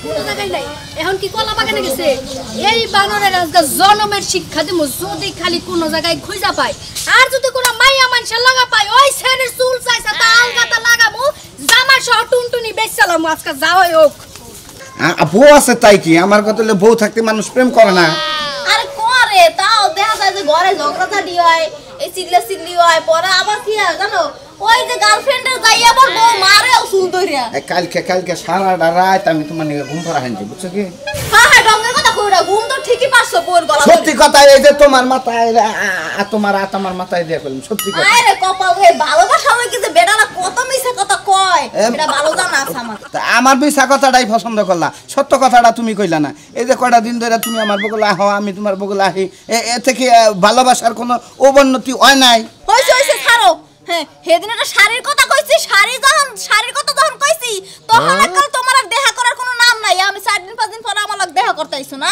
কোনো জায়গায় নাই এখন কি কলা বাগানে গেছে এই বানরের আজকে জন্মের শিক্ষা দিমু যদি খালি কোনো জায়গায় খুঁজা পাই আর যদি কোনো মাইয়া মানুষের লাগা পাই ওই ছেলের চুল চাইছে তা আলগাতা লাগামু জামা সহ টুনটুনি বেচালাম আজকে যাওয়াই হোক বউ আছে তাই কি আমার কথা হলো বউ থাকতে মানুষ প্রেম করে না আরে করে তাও দেখা যায় যে ঘরে ঝগড়াঝাটি হয় এই চিল্লি হয় পরে আবার কি হয় জানো ওই যে গার্লফ্রেন্ডের যাই আবার বউ মারেও চুল ধরিয়া কালকে সারাটা রাত আমি তোমার নিয়ে ঘুম পাড়া হানছি বুঝছো কি হ্যাঁ হ্যাঁ ডঙ্গের কথা কইরা ঘুম তো ঠিকই পারছো বউর গলা সত্যি কথা এই যে তোমার মাথায় তোমার মাথায় দিয়ে কইলাম সত্যি কথা আরে কপাল হে ভালোবাসা হয় কি যে বেটারা কত মিছা কথা কয় এটা ভালো জানা আছে আমার আমার মিছা কথাটাই পছন্দ করলা সত্য কথাটা তুমি কইলা না এই যে কয়টা দিন ধরে তুমি আমার বগলে আহো আমি তোমার বগলে আহি এ থেকে ভালোবাসার কোনো অবনতি হয় নাই হইছে ছাড়ো হ্যাঁ সেদিন একটা শাড়ির কথা কইছি শাড়ির কথা যখন কইছি তখন একদম তোমার আর দেখা করার কোনো নাম নাই আমি 4 দিন 5 দিন পরে আমার দেখা করতে আইছো না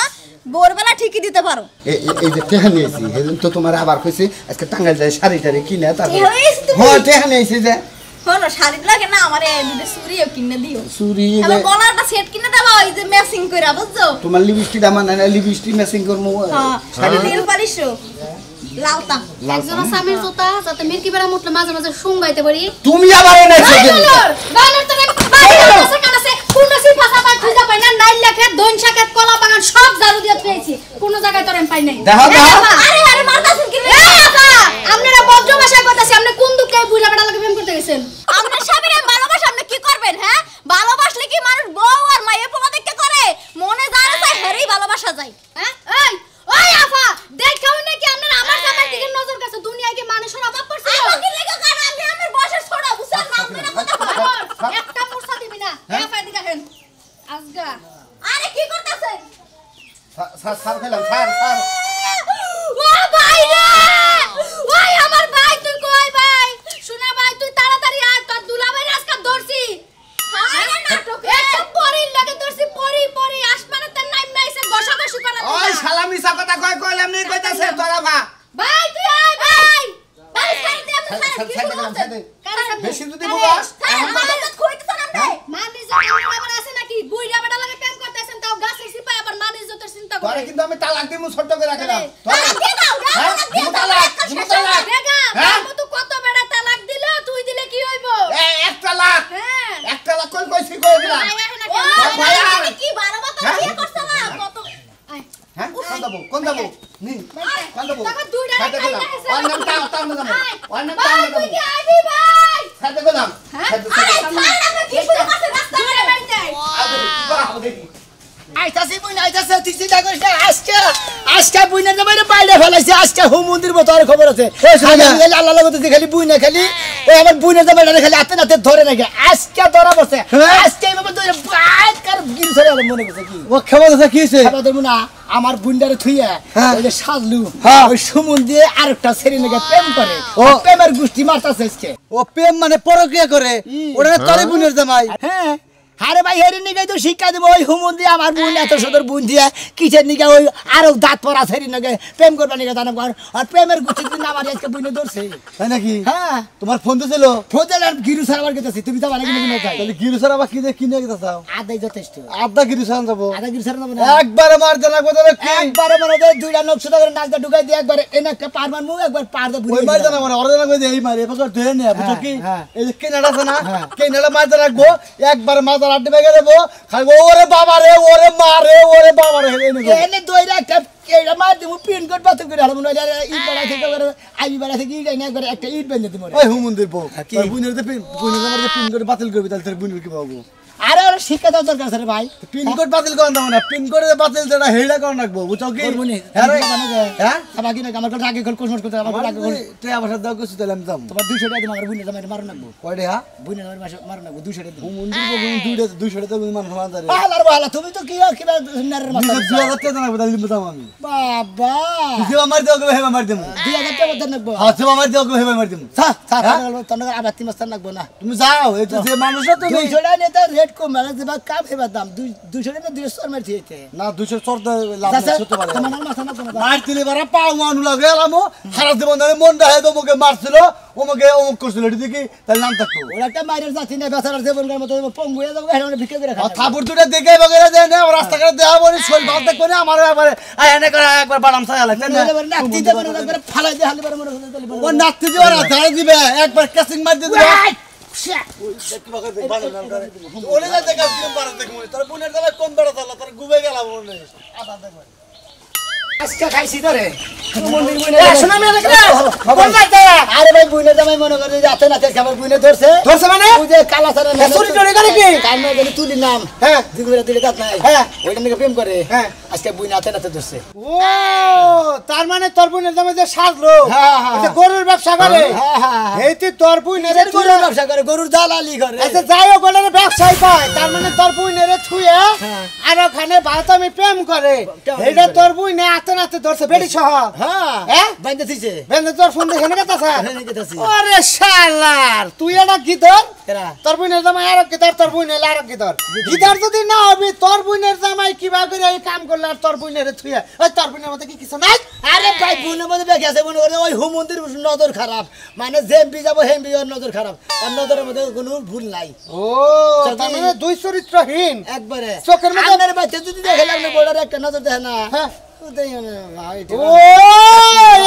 ভোরবেলা ঠিকই দিতে পারো এই যে টেহা নিয়েছি সেদিন তো তোমার আবার কইছি আজকে টাঙ্গাইল যায় শাড়ি কিনে তারপরে হ্যাঁ টেহা নিয়েছি যে হলো শাড়ি লাগে না আমারে দুটো চুড়িও কিনে দিও চুড়ি আমার গলাটা সেট কিনে দাও ওই যে ম্যাচিং কইরা বুঝছো তোমার লিপস্টিক আমার না লিপস্টিক ম্যাচিং করমু হ্যাঁ শাড়ি নীল পালিশো লালতা একজনের স্বামীর জোতা যাতে মিরকি বেড়া মুটলে মাঝে মাঝে শুঙ্গাইতে পারি তুমি আবার এনেছো বানর তো বাড়ি কাছে কোন সিফা সাফা খুঁজা পাই না নাই লেখে দইন শাকের কলা বাগান সব জারু দিয়ে পেয়েছি কোন জায়গায় তোরেন পাই নাই দেখো আরে মারতাছেন কি এ আপা আপনারা বজ্র ভাষায় কইতাছি আপনি কোন দুঃখে বুইড়া বেড়া লাগে প্রেম করতে গেছেন আপনার স্বামীর ভালোবাসা আপনি কি করবেন হ্যাঁ ভালোবাসলে কি মানুষ বউ আর মায়ের পোলা দেখতে করে মনে জানে তাই হেরেই ভালোবাসা যায় হ্যাঁ ওই আপা দেখাও নাকি আপনারা আমার জামার দিকে নজর কাছে দুনিয়ায় কি মানুষের অভাব পড়ছে কি লাগা কার আমি আমার বয়সের ছোট বুঝছেন নাম করে কথা বলো একটা মুরসা দিবি না আপা এদিকে হেন আজগা আরে কি করতেছেন স্যার খেলাম স্যার ও ভাই রে ওই আমার ভাই তুই কই ভাই শোনা ভাই তুই তাড়াতাড়ি আয় তোর দুলাভাই আজকে ধরছি আরে নাটক একটা পরির লাগে ধরছি পরি আসমানে তার নাম নাইছে গসাগসি করা ওই শালা মিছা কথা কইলাম নি কইতাছে তোরা ভাই তুই আয় ভাই ভাই সাইড দে আপনি সাইড বেশি যদি বলাস আমাদের কইতেছেন আপনি মানুষ যখন আবার আছে নাকি বুইড়া বেটা লাগে প্রেম করতেছেন তাও গাছের সিপাই আবার মানুষ যত চিন্তা করে তোরে কিন্তু আমি তালাক দিমু ছোট করে রাখলাম তালাক দেখা তো কত বেড়া তালাক দিল তুই দিলে কি হইব 1 তালাক হ্যাঁ 1 তালাক কইছি কই দিলাম ভাই আপনি কি 12 বছর বিয়ে করছেন না কত হ্যাঁ কোন দাবো নি কোন দাবো তখন দুইটা সাথে গেলাম অন্য টাও না অন্য ভাই তুই কি আইবি ভাই সাথে গেলাম আরে আপনি কি শুরু করছেন রাস্তা দুইটা বাড়িতে আইতাছি বুইনা আইতাছে তুই চিন্তা করিস না আজকে বুইনা যাবে বাইরে ফেলাইছে আজকে হোম মন্দির মতো আর খবর আছে আল্লাহ লাগতে খালি বুইনা খালি ওই আমার বুইনা যাবে খালি হাতে নাতে ধরে নাকি আজকে ধরা বসে আজকে এইভাবে ধরে বাইক কার গিল ধরে আমার মনে করছে কি ও খবর আছে কি হইছে খাবার দেব না আমার বুইন্ডারে থুইয়া ওই যে সাজলু ওই সুমন দিয়ে আরেকটা ছেড়ে নাকি প্রেম করে ও প্রেমের গুষ্টি মারতাছে আজকে ও প্রেম মানে পরকিয়া করে ওটা তোরে বুনের জামাই হ্যাঁ আরে ভাই হেরে নিগাই তো শিক্ষা দেব ওই হুমন দিয়ে আমার বোন এত সুন্দর বোন দিয়ে কিসের নিগা ওই আরো দাঁত পরা ছেড়ে নাকি প্রেম করবা নিগা জানো আর প্রেমের গুষ্টি কিন্তু আমার আজকে বুনে ধরছে তাই নাকি হ্যাঁ তোমার ফোন দিছিল ফোন আর গিরু স্যার আমার কাছে তুমি তো মানে কিনে কিনে যাই তাহলে গিরু স্যার আবার কি দিয়ে কিনে গেছে চাও আদাই যথেষ্ট আধা গিরু স্যার যাব আদা গিরু স্যার না একবারে মার দেনা বদলে কি একবারে মানে দেয় দুইটা নকশা করে নাচটা ঢুকাই দিয়ে একবারে এনাকে পার মার মুখ একবার পার দে ওই মার দেনা মানে অর্ডার কই দেই মার এবার ধরে নে বুঝছো কি এই যে কেনাডা আছে না কেনাডা মার দেনা রাখবো একবার মাথা আড্ডে বেগে দেবো খাইবো ওরে বাবা রে ওরে মা রে ওরে বাবা রে এনে দইরা একটা এইটা মার দেবো পিন কোড বাতিল করে হারমোন ইট বাড়া থেকে আইবি বাড়া থেকে ইট না করে একটা ইট বেঁধে দিবো ওই হুমন্দির বউ ওই বুনের যে পিন কোড বাতিল করবি তাহলে তোর বুনের কি পাবো আরে ওর শিক্ষা দেওয়ার দরকার আছে রে ভাই পিন কোড বাতিল করেন না পিন কোড বাতিল যেটা হেডা করেন রাখবো বুঝছো কি হ্যাঁ বাকি না আমার কাছে আগে কল কোশমস করতে আমার আগে কল তে আবার দাও কিছু তাহলে আমি যাম তোমার 200 টাকা দিন আমার বুনে জামাই মারুন লাগবো কয়টা হ্যাঁ বুনে আমার মাসে মারুন লাগবো 200 টাকা দিন হুমন্দির বউ 200 টাকা মান সমান ধরে আলার বালা তুমি তো কি আর কি নারের মাথা 2000 টাকা জানাবো তাহলে যাম আমি বাবা যে আমার দেও কে হেবা মার দেবো 2000 টাকা দেন লাগবো হ্যাঁ যে আমার দেও কে হেবা মার দেবো সা সা তখন আবার 3 মাস লাগবো না তুমি যাও এই তো যে মানুষটা তুমি 200 টাকা নিতে রেট কম মানে দিবা কাম হেবার দাম 200 না 200 মার দিয়েছে না 200 চর লাভ নাই হতে পারে তোমার মাথা না তোমার মার দিলে বারা পাও মানু লাগে এলামো সারা জীবন ধরে মন রাহে তো মুকে মারছিল ওমকে অমুক করছিল এটি দেখি তার নাম থাকতো ওরা একটা মাইরের জাতি না বেচারার জীবনকার মতো পঙ্গু হয়ে যাবে এখানে ভিক্ষা করে খায় থাপুর দুটো দেখে বগেরা দেয় না রাস্তাঘাটে দেওয়া বলি শৈল ভাত দেখো না আমার একবারে এনে করে একবার বাদাম ছায়া লাগছে না নাতি দেবে না একবার ফালাই দিয়ে হালি পারে মনে ও নাতি দিও না ধারে দিবে একবার ক্যাসিং মার দিয়ে দিবে ওরে না দেখা কি পারে দেখো তোর বোনের দাবা কোন বেড়া চালা তোর গুবে গেলাম ওরে আদা দেখো আজকে খাইছি ধরে মন্দির এ শোনা মে দেখলে কোন যাইতে আরে ভাই বুইনে জামাই মনে করে যাতে না তেল খাবার বুইনে ধরছে মানে ওই যে কালা সারা চুরি টরি করে কি কামে গেলে তুলি নাম হ্যাঁ দিগুরা দিলে কাট নাই হ্যাঁ ওইটা নিয়ে প্রেম করে হ্যাঁ আজকে বুইনে হাতে নাতে ধরছে ও তার মানে তোর বোনের দামে যে সাজলো হ্যাঁ, হ্যাঁ, এটা গরুর ব্যবসা করে হ্যাঁ, হ্যাঁ, হ্যাঁ। এইতে তোর বোনের গরুর ব্যবসা করে গরুর দালালি করে আচ্ছা যাই হোক ওটার ব্যবসায় পায় তার মানে তোর বোনের ছুঁয়ে হ্যাঁ। আর ওখানে ভাত আমি প্রেম করে প্রেম এইটা করে। তোর বোনে হাতে নাতে ধরছে বেড়ি সহ হ্যাঁ হ্যাঁ? বাইন্দে দিছে বেন্দে তোর ফোন দেখে নিয়ে গেছে এখানে গেতাছি ওরে শালার তুই এটা কি ধর এরা তোর বোনের জামাই আর কি ধর তোর বোনের আর কি ধর গিটার যদি না হবে তোর বোনের জামাই কিবা করে এই কাম করলে আর তোর বোনের ছুঁয়ে ওই তোর বোনের মধ্যে কি কিছু নাই আরে ভাই বুনের মধ্যে দেখে আছে মনে করে ওই হুমন্দির নজর খারাপ মানে জেমপি যাব হেমপি ওর নজর খারাপ আর নজরের মধ্যে কোনো ভুল নাই ও তার মানে দুই চরিত্রহীন একবারে চোখের মধ্যে- আপনার বাচ্চা যদি দেখে লাগলে বড়ার একটা নজর দেখে না হ্যাঁ ওটাই ভাই ও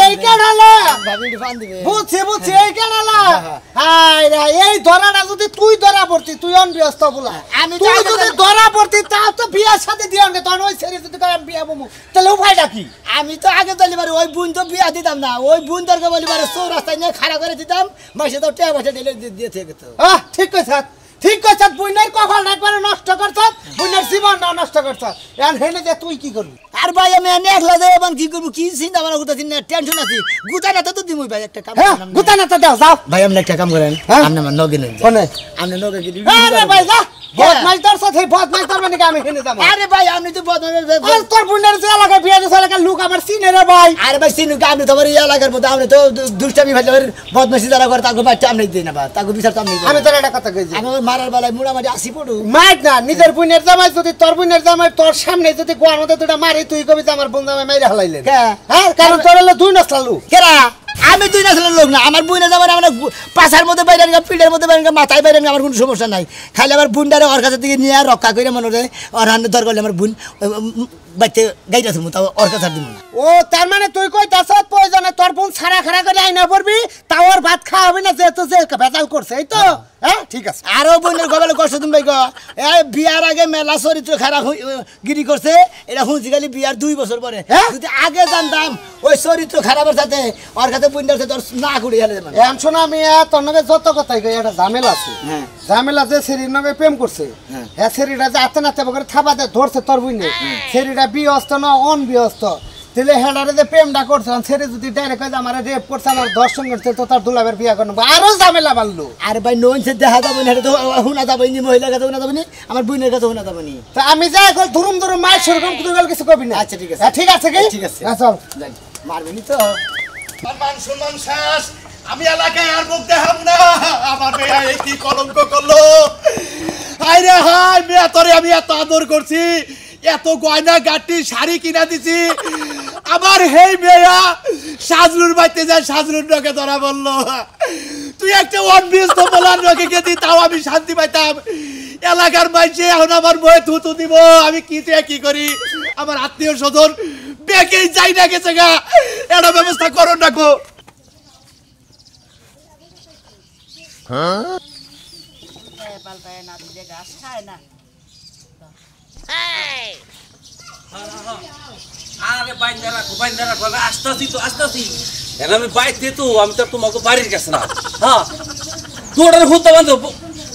এই কেনালা ভাবি ফান দিবে বুঝছি এই কেনালা হাই রে এই ধরাটা যদি তুই ধরা পড়তি তুই অনবিয়স্ত বলা আমি তো তুই আগে যদি তো- ধরা পড়তি তাও তো বিয়ার সাথে দিয়ে আনবে তখন ওই ছেড়ে যদি করে বিয়া বমু তাহলে উপায়টা কি আমি তো আগে বলিবার ওই বুন তো বিয়া দিতাম না ওই বুন দরকে বলিবার চৌরাস্তায় নিয়ে খাড়া করে দিতাম মাসে তো টেয়া বসে ঢেলে দিয়ে থেকে তো ঠিক কইছ বুইনের কপাল একবারে নষ্ট করছ বুইনের জীবনটা নষ্ট করছ এখন হেনে যে তুই কি করবি আর ভাই আমি এনে একলা যাই এবং কি করবো কি চিন্তা ভাবনা করতেছি না টেনশন আছি গুতা না তো দিমই ভাই একটা কাম হ্যাঁ করেন গুতা না তো দাও যাও ভাই আপনি একটা কাম করেন হ্যাঁ? আপনি আমার নগে নেন কোনে আপনি নগে কি আরে ভাই যা বদমাইশ তোর সাথে বদমাইশ তোর মানে কি আমি হেনে যাবো আরে ভাই আপনি তো বদমাইশ আর তোর বুইনের যে এলাকায় বিয়া দিছ এলাকার লোক আমার চিনে রে ভাই আরে ভাই সিনু আপনি তো আমার এই এলাকার মধ্যে আপনি তো দুষ্টামি ভাই বদমাইশি যারা করে তাকে বাচ্চা আপনি দিই না বা তাকে বিচার তো আপনি আমি তোর একটা কথা কইছি আমি মারার বেলায় মোটামুটি আসি পড়ু মাইক না নিজের বুইনের জামাই যদি তোর বুইনের জামাই তোর সামনে যদি গোয়ার মধ্যে দুটা মারি তুই কবি যে আমার বোন জামাই মাইরা হালাইলেন কে? হ্যাঁ কারণ তোর হলো দুই নষ্ট লোক কেরা আমি দুই নাসলের লোক না আমার বুইনে যাবার আমার পাছার মধ্যে বাইরে পিঠের মধ্যে বাইরে মাথায় বাইরে আমার কোনো সমস্যা নাই খালি আমার বুনটারে ওর কাছে থেকে নিয়ে রক্ষা করে মনে হয় ওর হাতে দর করলে আমার বুন বাচ্চা গাইতে আসবো তাও ওর কাছে দিব না ও তার মানে তুই কই দাস প্রয়োজনে তোর বোন ছাড়া খাড়া করে আইনা পড়বি তাও ওর ভাত খাওয়া হবে না যেহেতু যে ভেজাল করছে এই তো হ্যাঁ ঠিক আছে আরো বোনের গবেলে কষ্ট তুমি ভাই এই বিয়ার আগে মেলা চরিত্র খারাপ গিরি করছে এটা শুনছি খালি বিয়ার 2 বছর পরে হ্যাঁ? যদি আগে জানতাম ওই চরিত্র খারাপের সাথে ওর কাছে বুনটার সাথে ওর না করে হেলে দেবেন এখন শোনা আমি তোর নগে যত কথাই কই একটা ঝামেলা আছে হ্যাঁ। ঝামেলা যে সেরির নগে প্রেম করছে হ্যাঁ। হ্যাঁ সেরিটা যে আতে নাতে বকরে থাবাতে ধরছে তোর বুইনে সেরিটা বিয়স্ত না অনবিয়স্ত তাহলে হেডারে যে প্রেমটা করছে সেরি যদি ডাইরেক্ট কই যে আমার রেপ করছে আমার দর্শন করছে তো তার দুলাবের বিয়া করবো আরো ঝামেলা বাড়লো আর ভাই নইন সে দেখা যাবে না এটা তো হুনা যাবে নি মহিলার কাছে হুনা যাবে নি আমার বোনের কাছে হুনা যাবে নি তা আমি যাই এখন ধুরুম ধুরুম মায়ের সেরকম তুই কিছু কবি না আচ্ছা, ঠিক আছে। হ্যাঁ, ঠিক আছে কি ঠিক আছে। হ্যাঁ, চল মারবে নি তো সম্মান সম্মান শেষ আমি এলাকায় আর মুখ দেখাব না আমার মেয়ে এই কি কলঙ্ক করলো হাই রে হাই মেয়ে তোরে আমি এত আদর করছি এত গয়না গাটি শাড়ি কিনা দিছি আবার হেই মেয়া সাজলুর বাইতে যায় সাজলুর নকে ধরা বললো তুই একটা অনবিয়স্ত বলার নকে গেছি তাও আমি শান্তি পাইতাম এলাকার মাইছে এখন আমার বয়ে থুতু দিব আমি কি করি আমার আত্মীয় স্বজন বেঁকেই যাই না গেছে গা এটা ব্যবস্থা করো না গো আরে বাইন্দা রাখো আসতেছি এখন আমি বাইতে তো আমি তো তোমাকে বাড়ির কাছে না হ্যাঁ তোর হুতো বান্ধব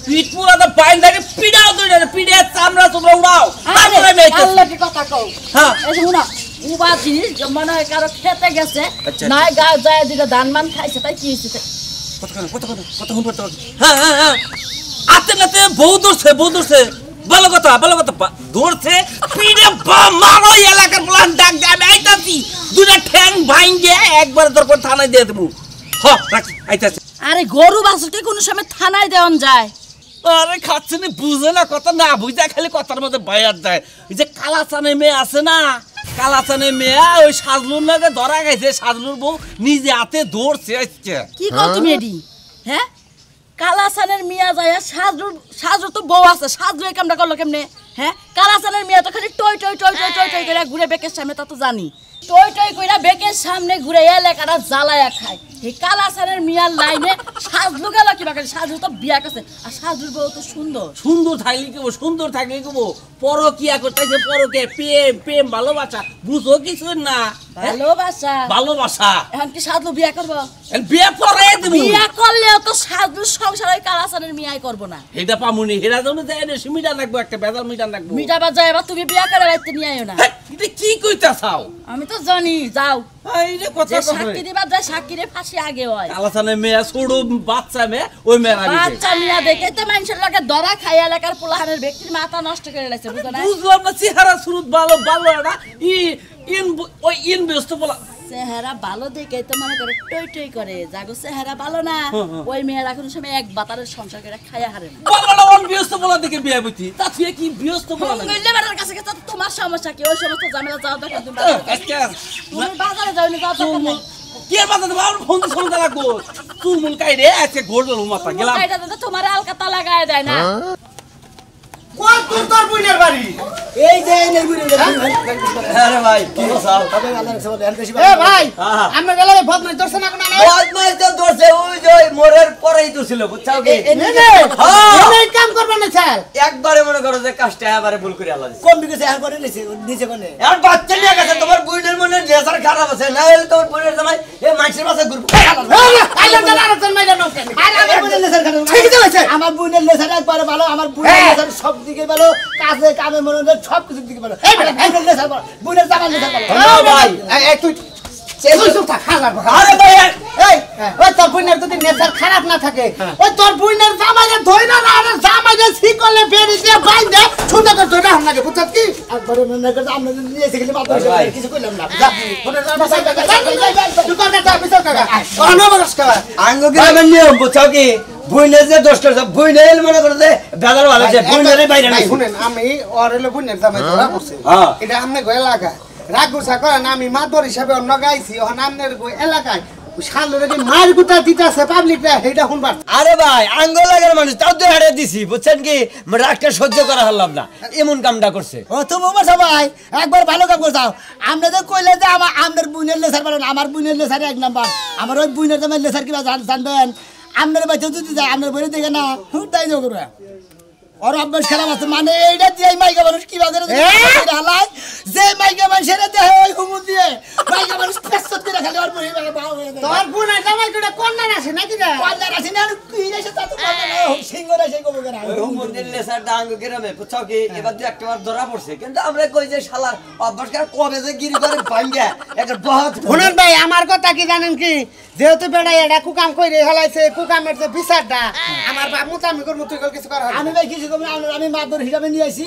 পিঠ পুরা তো বাইন্দাকে পিড়াও তো পিড়ে চামড়া তোমরা উড়াও তারপরে আমি আইতাছি। আল্লাহ কি কথা কও হ্যাঁ এই যে শুনো উবা জিনিস মনে হয় কারো খেতে গেছে আচ্ছা। নাই গা যায় দিলে ধান মান খাইছে তাই কি হয়েছে কতক্ষণ পড়তে পারবে হ্যাঁ আতে নাতে বউ ধরছে ভালো কথা ধরছে পিড়ে মারো এলাকার প্লান ডাক দে আমি আইতাছি দুটা ঠ্যাং ভাঙ্গে একবার দরকার থানায় দিয়ে দেবো রাখি আইতাছি আরে গরু বাছুরকে কোনো সময় থানায় দেওয়ান যায় আরে খাচ্ছে না বুঝে না কথা না বুঝা খালি কথার মধ্যে বায়াত দেয় এই যে কালাচানের মেয়ে আছে না কালাচানের মেয়ে ওই সাজলুর নাকি ধরা গেছে সাজলুর বউ নিজে হাতে ধরছে আজকে কি কও তুমি এডি হ্যাঁ কালাসানের মিয়া যায় সাজুর তো বউ আছে সাজু এই কামটা করলো কেমনে হ্যাঁ কালাসানের মিয়া তো খালি টই টই টই টই টই টই করে ঘুরে বেকের সামনে তা তো জানি টই টই কইরা বেকের সামনে ঘুরে এলাকাটা জ্বালায়া খায় এই কালাসানের মিয়ার লাইনে সাজলু গেল কিবা করে সাজু তো বিয়া করছে আর সাজুর বউ তো সুন্দর সুন্দর থাকলে কি সুন্দর থাকলে কি পরকিয়া করতেছে পরকে প্রেম প্রেম ভালোবাসা বুঝো কিছু না ভালোবাসা ভালোবাসা এখন কি সাজলু বিয়া করবো বিয়ে পরে দেব বিয়া করলেও তো সাজলুর সংসার ওই কালাসানের মিয়াই করবো না এটা পামুনি হেরা জন্য দেয় না মিটার রাখবো একটা বেজাল মিটার রাখবো মিটা বাজা এবার তুমি বিয়া করে রাখতে নিয়ে আইও না এটা কি কইতা চাও আমি তো জানি যাও এই রে কথা যে সাক্ষী দিবা যায় সাক্ষীরে ফাঁসি আগে হয় কালাচানের মেয়ে ছোট বাচ্চা মেয়ে ওই মেয়ের আগে বাচ্চা মিয়া দেখে তো মানুষের লগে দরা খাই এলাকার পোলাহানের ব্যক্তির মাথা নষ্ট করে লাগছে বুঝো না বুঝলাম না চেহারা শুরু ভালো ভালো না ওই ব্যস্ত বলা চেহারা ভালো দেখে তো মনে করে টই টই করে জাগো চেহারা ভালো না ওই মেয়েরা কোনো সময় এক বাতারের সংসার করে খাইয়া হারে না বলা অন ব্যস্ত বলা দেখে বিয়ে বুঝি তা তুই কি ব্যস্ত বলা না কইলে বেটার কাছে তো তোমার সমস্যা কি ওই সমস্ত ঝামেলা যাও দেখো তুমি আজকে তুমি বাজারে যাও না যাও তো কি আর বাজারে বাবা ফোন শুনতে লাগবো চুলমুল কাই রে আজকে ঘোরল মাথা গেলাম এটা তো তোমার আলকাতা লাগায় দেয় না কোন তোর বুইনের বাড়ি এই যে এই নেগুরি আরে ভাই কি বসাও তবে আল্লাহ রাখছে বলে বেশি এ ভাই আমরা গেলে বদমাইশ ধরছে না কোন না বদমাইশ তো ধরছে ওই যে মোরের পরেই তো ছিল বুঝছাও কি এই কাম করবে না স্যার একবারে মনে করো যে কাজটা এবারে ভুল করে আল্লাহ দিছে কম বিকেছে আর করে নিছে নিচে কোনে আর বাচ্চা নিয়ে গেছে তোমার বুইনের মনে লেজার খারাপ আছে না হলে তোমার বুইনের জামাই এই মাছের মাছে ঘুরবে আইলাম না আর তোর মাইরা নষ্ট আর আমার বুইনের লেসার খারাপ ঠিক আছে আমার বুইনের লেসার একবারে ভালো আমার বুইনের লেসার সব দিকে ভালো কাজে কামে মনে হয় সব কিছু দিকে ভালো এই বুইনের লেসার ভালো বুইনের জামাই লেসার ভালো ভাই এই তুই তুই তো খারাপ আরে ভাই এই ওই তোর বুইনের যদি নেচার খারাপ না থাকে ওই তোর বুইনের জামাইরে ধইরা না আর জামাইরে শিকলে বেরি দিয়ে বাইন্দে সুন্দর করে ধইরা হাম লাগে বুঝছ কি একবারে মনে করে আমরা নিয়েছে গেলে মাত্র কিছু কইলাম না বুইনের জামাই তুই কর না বিচার কর অনবরস কর আঙ্গ গ্রামের নিয়ম বুঝছাও কি বুইনের যে দোষ করছে বুইনের মনে করো যে বেদার ভালো আছে বুইনের বাইরে নাই শুনেন আমি অরেলে বুইনের জামাই ধরা করছি এটা আমনে গো এলাকা রাগুসা করেন আমি মাদর হিসাবে অন্য গাইছি ওখান আমনের গো এলাকায় শালরে যে মার গুতা দিতাছে পাবলিকরা হেটা শুনবার আরে ভাই আঙ্গ লাগার মানুষ তাও তো হারিয়ে দিছি বুঝছেন কি রাগটা সহ্য করা হলাম না এমন কামটা করছে ও তো বাবা সবাই একবার ভালো কাম করছাও আমরা তো কইলে যে আমার আমনের বুইনের লেসার বলেন আমার বুইনের লেসার এক নাম্বার আমার ওই বুইনের জামাই লেসার কিবা জানবেন আমনের বাচ্চা যদি যায় আমনের বইরে দেখে না তাই যাও করবে और अभ्यास খারাপ আছে মানে এইটা দিয়ে মাইকা মানুষ কি বাজারে হালায় যে মাইকা মানুষের দেহে ওই হুমুন দিয়ে মাইকা মানুষ পেছত করে খালি আর বই বাও হয়ে যায় তোর বুনা জামাই কোটা কন্যা আছে নাকি রে কন্যা আছে না কি রেছে তা তো কন্যা না সিংহরা সেই কবো করে ওই মন্দির লেসার ডাঙ্গ গ্রামে বুঝছাও কি এবার দুই একটা বার ধরা পড়ছে কিন্তু আমরা কই যে শালার অভ্যাস করে কবে যে গিরি করে ভাঙ্গা একটা বহুত শুনুন ভাই আমার কথা কি জানেন কি যেহেতু বেড়া এটা কুকাম কইরে হেলাইছে কুকামের যে বিচারটা আমার বাপ মুতামি করব তুই কিছু কর আমি ভাই কিছু কম আমি মাদর হিসাবে নিয়ে আইছি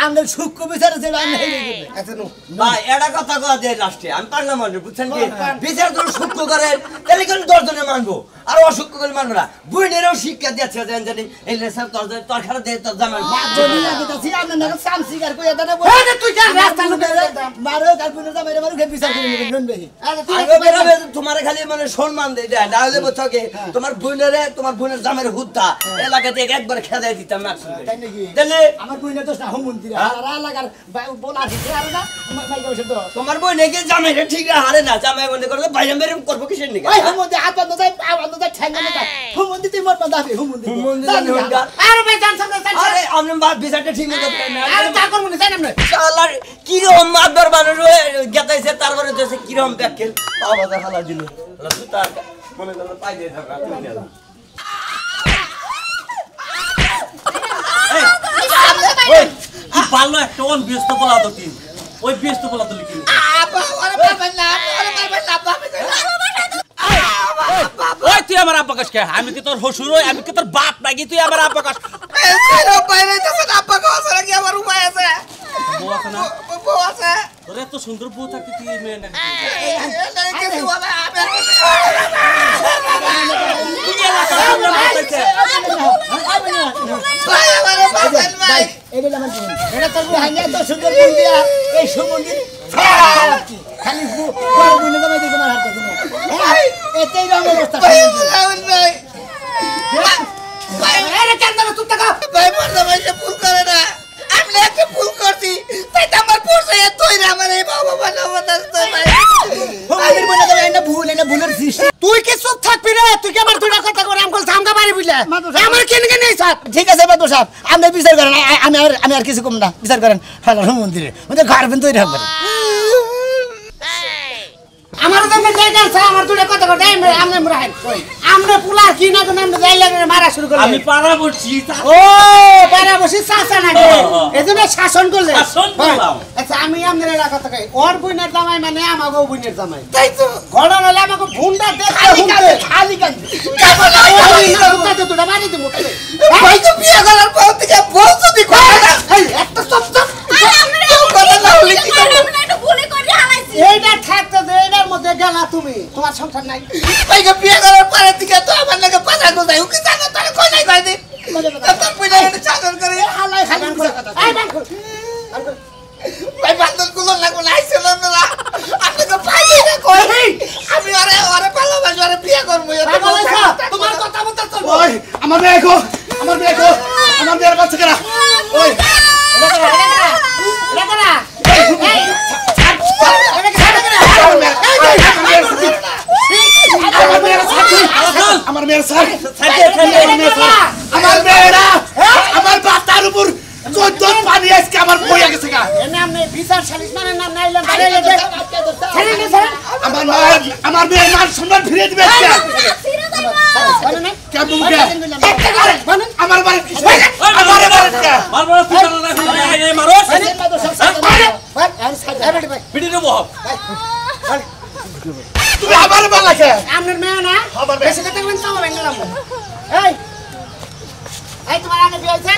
আমরা সূক্ষ্ম বিচার আছে আমি হেলে করবে আচ্ছা নো ভাই এটা কথা কয়া দেয় লাস্টে আমি পারলাম না বুঝছেন কি বিচার ধরে সূক্ষ্ম করে তাহলে কোন দর্জনে মানবো আর অসূক্ষ্ম করে মানবো না বুইনেরও শিক্ষা দিয়েছে জানি এই লেসার তোর খারাপ দেয় তোর জামাই মাদর লাগে তাছি আমরা না সাম শিকার কই এটা না এই তুই কেন রাস্তা লুকে মারো কালপুনের জামাই মারো বিচার করে নেবেন ভাই আরে তুই আগে বেরোবে তোমার খালি মানে সম্মান দেয় দেয় না হলে বুঝছো কি তোমার বোনের জামের হুদ্দা এলাকাতে একবার খেদাই দিতাম না তাই নাকি তাহলে আমার বইনের দোষ না হুমন্দিরা আর লাগার বলা দিতে আর না মাই কইছে তো তোমার বই নাকি জামাইটা ঠিক হারে না জামাই বন্ধ করলে বাইরে মেরে করবো কিসের নিকা ওই হুমন্দি হাত বন্ধ যায় পা বন্ধ যায় ঠ্যাং বন্ধ যায় হুমন্দি তুই মত দাবি হুমন্দি জানি হুঙ্গা আরে ভাই জান সামনে জান আরে আমরা বাদ বিচারটা ঠিক মতো দেয় না আরে তা করব না জান আমরা শালার কি রকম মাদবার মানুষ হয়ে গেতাইছে তারপরে তো কি রকম ব্যাকেল পাওয়া হালা দিল সুতা মনে করলো পাই দিয়ে থাকা ওই কি ভালো একটা অন ব্যস্ত বলা তো তুই ওই ব্যস্ত বলা তো লিখি ওই তুই আমার আব্বা কাছ আমি কি তোর হসুর আমি কি তোর বাপ নাকি তুই আমার আব্বা কাছ বউ আছে না বউ আছে তোর এত সুন্দর বউ থাকতে তুই এই মেয়ে নাকি আরে ভাই আমারে বাঁচান ভাই এটা আমার বোন এটা তোর বোন না তো সুন্দর বোন দিয়া এই সুমন্দির খালি বড় বোনে জামাই দিকে মার হাত দিন এতেই রঙের অবস্থা ভাই ভাই আরে কেন তুই টাকা ভাই মার জামাই যে ভুল করে না আমি একটা ভুল করছি তাই তো আমার পড়ছে এতই না আমার এই বাবা বাবা তো ভাই আমাদের বোনে জামাই না ভুলের সৃষ্টি তুই কি চুপ থাকবি রে? তুই কি আমার দুটা কথা করে আমকল থামগা পারি বুঝলে? আমার কেন কেন এই সাথ? ঠিক আছে বাদু সাহেব আপনি বিচার করেন আমি আর কিছু কম না বিচার করেন হালার মন্দিরে ওদের ঘর বিন তৈরি হবে আমার দমে জায়গা আছে আমার দুটা কথা করে আমনে মুরাহেন আমনে পুলা কি না কোন আমনে যাই লাগে মারা শুরু করলে আমি পাড়া বলছি ও পারা বসি চাচা নাকি এজন্য শাসন করলে শাসন করলাম। আচ্ছা আমি আমনের এলাকা থেকে ওর বুইনের জামাই মানে আমাগো বুইনের জামাই তাই তো ঘটনা হলে আমাকে ভুন্ডা দেখতে খালি কাঁদে দুটা মারি দিব ভাই তো বিয়ে করার পর থেকে বউ যদি কথা না একটা চপ চপ কথা না হলে কি করব এইটা থাকতে দে এটার মধ্যে গেলা তুমি তোমার সংসার নাই ভাই তো বিয়ে করার পরে থেকে তো আমার লাগে পাতা গোজাই উকি জানো তারে কই নাই কই দে তোর পয়লা এটা চাকর করে হালাই খালি কথা এই বান কর ভাই বান্দর গুলো লাগো না আইছিল না আপনি তো পাইলে না কই আমি আরে ভালোবাসি আরে বিয়ে করব তোমার কথা মতো চল ওই আমার মেয়ে আমার মেয়ের বাচ্চা কেনা ওই আমার মেয়ের স্যার আমার মেয়েরা আমার বাচ্চার উপর 14 পানি আজকে আমার বইয়া গেছে গা এমনি বিচার সালিশ মানে নাম নাইলাম আমার মেয়ের মান সম্মান ফিরে দিবে আমার বাড়ি তুমি আমার বালা কে আপনার মেয়ে না আমার মেয়ে। বেশি কথা বলতে হবে না এই এই তোমার আগে বিয়ে হয়েছে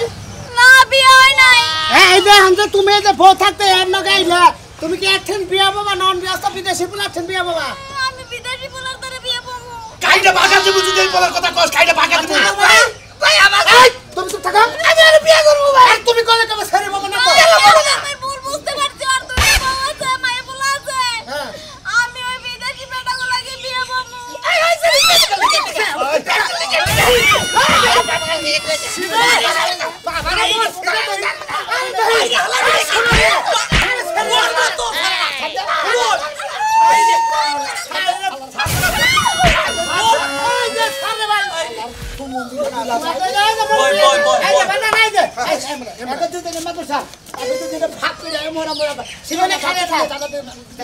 না বিয়ে হয় নাই এই যে হামজে তুমি যে বউ থাকতে এর নগে আইলা তুমি কি একদিন বিয়ে বাবা নন বিয়াস্ত বিদেশি পুলা একদিন বিয়ে বাবা আমি বিদেশি পোলার ধরে বিয়ে করব কাইটা বাগা দিব যদি বলার কথা কস কাইটা বাগা দিব ভাই আমার এই তুমি চুপ থাকো আমি আর বিয়ে করব ভাই আর তুমি কলে কবে ছেড়ে বাবা না তো আমি ভুল বুঝতে পারছি আর তুমি বউ আছে মায়ে পোলা আছে আমি ওই বিদেশি বেটাগুলোকে বিয়ে করব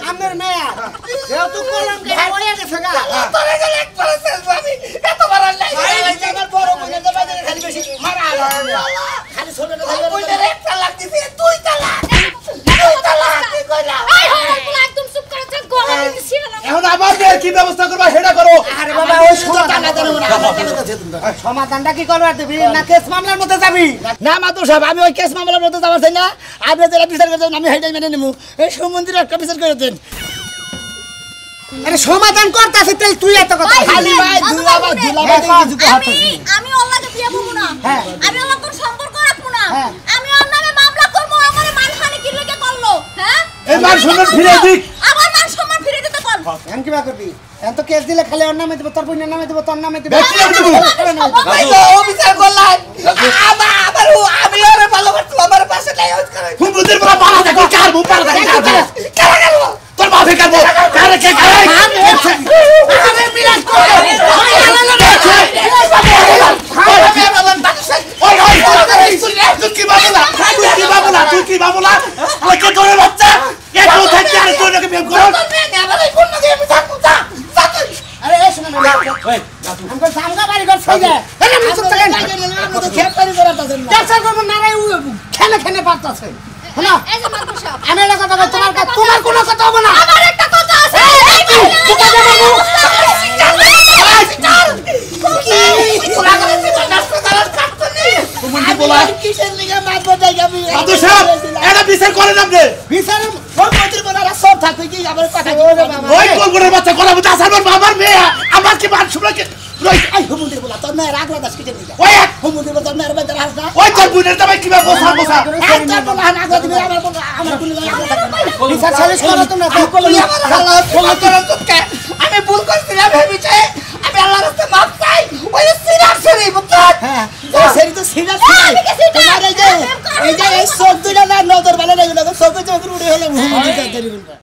আমার মেয়ে যেহেতু কলম কে হয়ে গেছে গা তোরে গেলে একবার শেষ আমি এত বড় লাগি আমার বড় বোনের জামাই খালি বেশি মারা খালি ছোট না বোনের একটা লাগতেছে তুই তালাক কি কইলা একদম চুপ করে থাক গলা দিয়ে ছিড়ে না এখন আমার মেয়ের কি ব্যবস্থা করবা সেটা করো আরে বাবা ওই সমাধানটা দেবো না সমাধানটা কি করবা দিবি না কেস মামলার মধ্যে যাবি না মাতুর সাহেব আমি ওই কেস মামলার মধ্যে যাওয়ার চাই না আপনি যেটা বিচার করছেন আমি সেইটাই মেনে নেবো এই সমন্দির একটা বিচার করে দেন আরে সমাধান করতেছিস তাই তুই এত কথা খালি ভাই দুলাবা কিছু কথা আমি ওলাকে বিয়ে করব না হ্যাঁ। আমি ওলা কোন সম্পর্ক রাখবো না হ্যাঁ। আমি ওর নামে মামলা করব আমার মানহানি কি লাগে করলো হ্যাঁ এই মান সম্মান ফিরে দিক আমার মান সম্মান ফিরে দিতে কর এখন কি বা করবি এখন তো কেস দিলে খালি ওর নামে দেবো তোর বোনের নামে দেবো তোর নামে দেবো ব্যক্তি নামে দেবো। ভাই তো ও বিচার করলাম আবার আমি ওরে ভালোবাসি আমার পাশে নাই ওই করে হুমুদের বলা পালা দেখো কার মুখ পালা দেখো কারা গেল তোর বাপে কারবো কারে কে কারে আরে বিরাট করে তুই কি বাবুলা কে তোর বাচ্চা একটু থাকতে আর তোর নাকি বিয়ে করো আরে এই শুনে আমাকে সামগা বাড়ি ঘর ছই যায় আরে আমি চুপ থাকেন চাচা করব না রে খেলে খেলে পারতাছে শোনো এই যে মাদুর সাহেব আমি এটা কথা বল তোমার কোনো কথা হবে না আমার একটা কথা আছে কিসের লিগে মারবো জায়গা আমি মাদু সাহেব এটা বিচার করেন আপনি বিচার ওই মন্ত্রী বলারা সব থাকবে কি আমার কথা ওরে বাবা ওই কোলগুলোর বাচ্চা কলা বুঝা সারবার আমার মেয়ে আমার কি মান শুনে লই আই হুমুন্দির বলা তোর মেয়ের আগলা দাস কিতে নিগা ওই হুমুন্দির বলা তোর মেয়ের বাইতে রাস না ওই তোর বুনের জামাই কিবা বসা বসা আর তোর বলা আগলা দিবি আমার বলা আমার বুনের আগলা থাকবে বিচার সালিশ করো তোমরা আমি ভুল করছিলাম ভেবেছে আমি আল্লাহর রাস্তায় মাপ চাই ওই সিরাজ শরীফ বুঝছো হ্যাঁ ওই শরীফ তো সিরাজ তোমার এই যে এই চোখ দুইটা না নজর ভালো লাগে না চোখে চোখে উড়ে হলো